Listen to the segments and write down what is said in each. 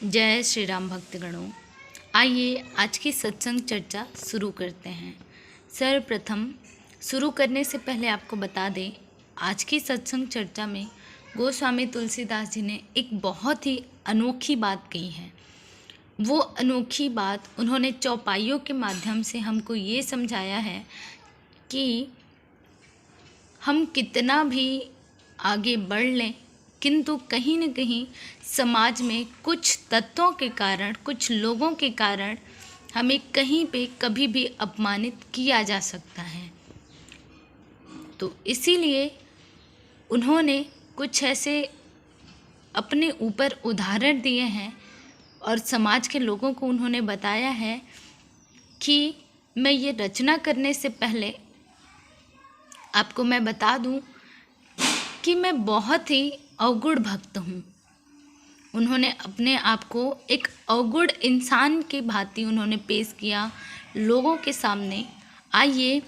जय श्री राम भक्तगणों। आइए आज की सत्संग चर्चा शुरू करते हैं। सर्वप्रथम शुरू करने से पहले आपको बता दें, आज की सत्संग चर्चा में गोस्वामी तुलसीदास जी ने एक बहुत ही अनोखी बात कही है। वो अनोखी बात उन्होंने चौपाइयों के माध्यम से हमको ये समझाया है कि हम कितना भी आगे बढ़ लें, किंतु कहीं न कहीं समाज में कुछ तत्वों के कारण, कुछ लोगों के कारण हमें कहीं पे कभी भी अपमानित किया जा सकता है। तो इसीलिए उन्होंने कुछ ऐसे अपने ऊपर उदाहरण दिए हैं और समाज के लोगों को उन्होंने बताया है कि मैं ये रचना करने से पहले आपको मैं बता दूं कि मैं बहुत ही अवगुण भक्त हूँ। उन्होंने अपने आप को एक अवगुण इंसान की भांति उन्होंने पेश किया लोगों के सामने। आइए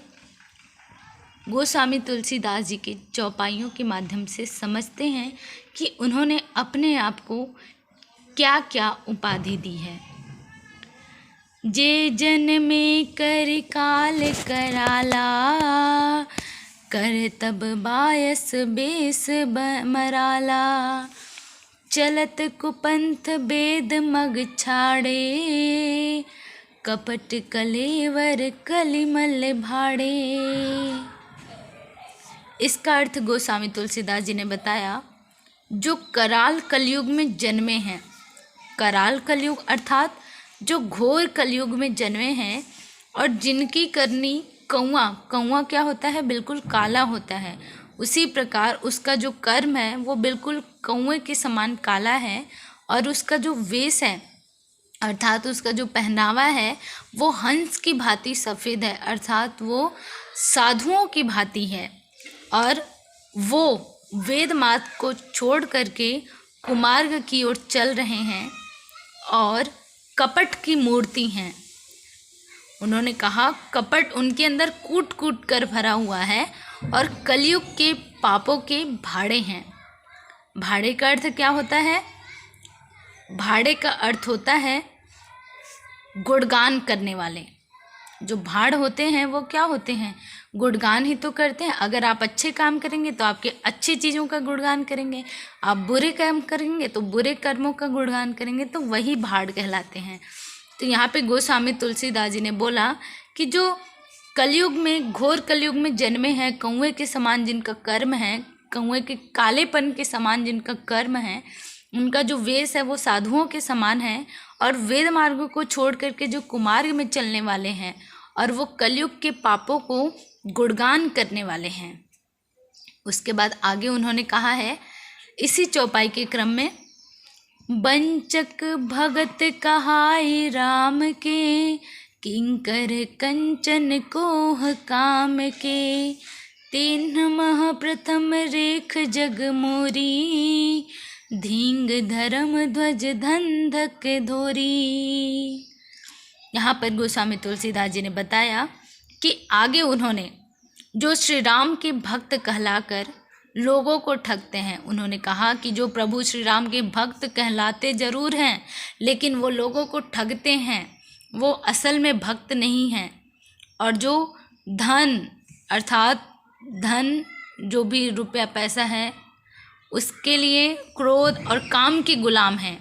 गोस्वामी तुलसीदास जी के चौपाइयों के माध्यम से समझते हैं कि उन्होंने अपने आप को क्या क्या उपाधि दी है। जे जन में कर काल कराला, कर तब बायस बेस मराला, चलत कुपंथ बेद मग छाड़े, कपट कलेवर कलिमल भाड़े। इसका अर्थ गोस्वामी तुलसीदास जी ने बताया, जो कराल कलयुग में जन्मे हैं, कराल कलयुग अर्थात जो घोर कलयुग में जन्मे हैं और जिनकी करनी कौआ क्या होता है, बिल्कुल काला होता है, उसी प्रकार उसका जो कर्म है वो बिल्कुल कौए के समान काला है और उसका जो वेश है अर्थात उसका जो पहनावा है वो हंस की भांति सफ़ेद है, अर्थात वो साधुओं की भांति है। और वो वेद मार्ग को छोड़ करके कुमार्ग की ओर चल रहे हैं और कपट की मूर्ति हैं। उन्होंने कहा कपट उनके अंदर कूट कूट कर भरा हुआ है और कलयुग के पापों के भाड़े हैं। भाड़े का अर्थ क्या होता है? भाड़े का अर्थ होता है गुणगान करने वाले। जो भाड़ होते हैं वो क्या होते हैं? गुणगान ही तो करते हैं। अगर आप अच्छे काम करेंगे तो आपके अच्छी चीज़ों का गुणगान करेंगे, आप बुरे काम करेंगे तो बुरे कर्मों का गुणगान करेंगे, तो वही भाड़ कहलाते हैं। तो यहाँ पे गोस्वामी तुलसीदास जी ने बोला कि जो कलयुग में, घोर कलयुग में जन्मे हैं, कौए के समान जिनका कर्म है, कौए के कालेपन के समान जिनका कर्म है, उनका जो वेश है वो साधुओं के समान है और वेद मार्ग को छोड़ करके जो कुमार्ग में चलने वाले हैं और वो कलयुग के पापों को गुणगान करने वाले हैं। उसके बाद आगे उन्होंने कहा है इसी चौपाई के क्रम में, बंचक भगत कहाई राम के, किंकर कंचन कोह काम के, तीन मह प्रथम रेख जग मोरी, धींग धर्म ध्वज धंधक धोरी। यहाँ पर गोस्वामी तुलसीदास जी ने बताया कि आगे उन्होंने जो श्री राम के भक्त कहलाकर लोगों को ठगते हैं, उन्होंने कहा कि जो प्रभु श्री राम के भक्त कहलाते ज़रूर हैं लेकिन वो लोगों को ठगते हैं, वो असल में भक्त नहीं हैं। और जो धन अर्थात धन, जो भी रुपया पैसा है, उसके लिए क्रोध और काम के गुलाम हैं।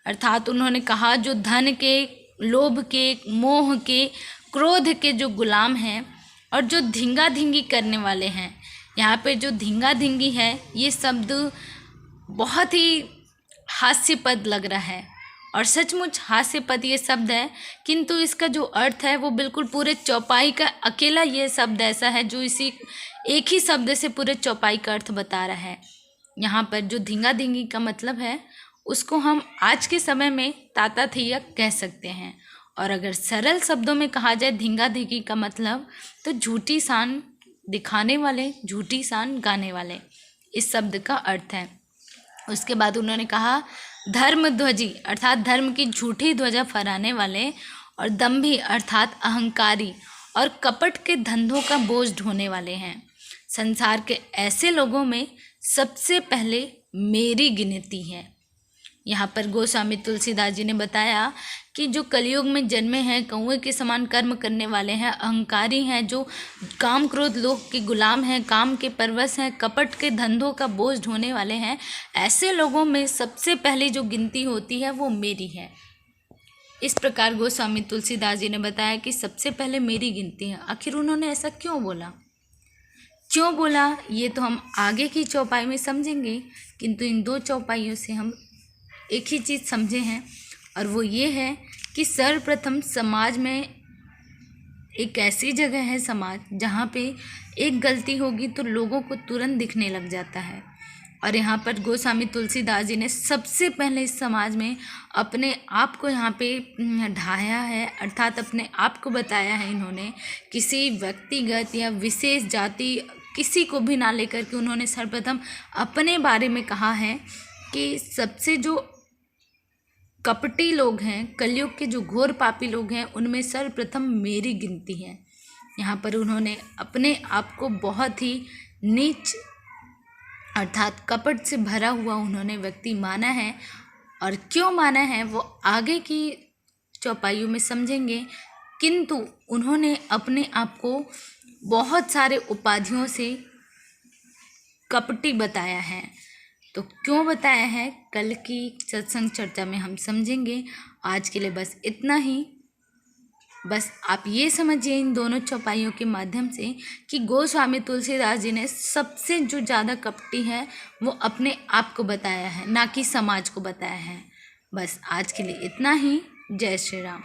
अर्थात उन्होंने कहा जो धन के, लोभ के, मोह के, क्रोध के जो गुलाम हैं और जो धींगा धींगी करने वाले हैं। यहाँ पे जो धींगा धींगी है ये शब्द बहुत ही हास्यपद लग रहा है और सचमुच हास्यपद ये शब्द है, किंतु इसका जो अर्थ है वो बिल्कुल पूरे चौपाई का अकेला ये शब्द ऐसा है जो इसी एक ही शब्द से पूरे चौपाई का अर्थ बता रहा है। यहाँ पर जो धींगा धींगी का मतलब है उसको हम आज के समय में ताता थैया कह सकते हैं, और अगर सरल शब्दों में कहा जाए धींगा धींगी का मतलब तो झूठी शान दिखाने वाले, झूठी शान गाने वाले, इस शब्द का अर्थ है। उसके बाद उन्होंने कहा धर्म ध्वजी अर्थात धर्म की झूठी ध्वजा फहराने वाले, और दंभी अर्थात अहंकारी और कपट के धंधों का बोझ ढोने वाले हैं। संसार के ऐसे लोगों में सबसे पहले मेरी गिनती है। यहाँ पर गोस्वामी तुलसीदास जी ने बताया कि जो कलयुग में जन्मे हैं, कौए के समान कर्म करने वाले हैं, अहंकारी हैं, जो काम क्रोध लोग के गुलाम हैं, काम के परवश हैं, कपट के धंधों का बोझ ढोने वाले हैं, ऐसे लोगों में सबसे पहली जो गिनती होती है वो मेरी है। इस प्रकार गोस्वामी तुलसीदास जी ने बताया कि सबसे पहले मेरी गिनती है। आखिर उन्होंने ऐसा क्यों बोला, ये तो हम आगे की चौपाई में समझेंगे, किंतु इन 2 चौपाइयों से हम एक ही चीज़ समझे हैं, और वो ये है कि सर्वप्रथम समाज में एक ऐसी जगह है समाज जहाँ पे एक गलती होगी तो लोगों को तुरंत दिखने लग जाता है। और यहाँ पर गोस्वामी तुलसीदास जी ने सबसे पहले इस समाज में अपने आप को यहाँ पे ढाया है, अर्थात अपने आप को बताया है। इन्होंने किसी व्यक्तिगत या विशेष जाति किसी को भी ना लेकर के उन्होंने सर्वप्रथम अपने बारे में कहा है कि सबसे जो कपटी लोग हैं, कलयुग के जो घोर पापी लोग हैं, उनमें सर्वप्रथम मेरी गिनती है। यहाँ पर उन्होंने अपने आप को बहुत ही नीच अर्थात कपट से भरा हुआ उन्होंने व्यक्ति माना है। और क्यों माना है वो आगे की चौपाइयों में समझेंगे, किंतु उन्होंने अपने आप को बहुत सारे उपाधियों से कपटी बताया है। तो क्यों बताया है, कल की सत्संग चर्चा में हम समझेंगे। आज के लिए बस इतना ही। बस आप ये समझिए इन दोनों चौपाइयों के माध्यम से कि गोस्वामी तुलसीदास जी ने सबसे जो ज़्यादा कपटी है वो अपने आप को बताया है, ना कि समाज को बताया है। बस आज के लिए इतना ही। जय श्री राम।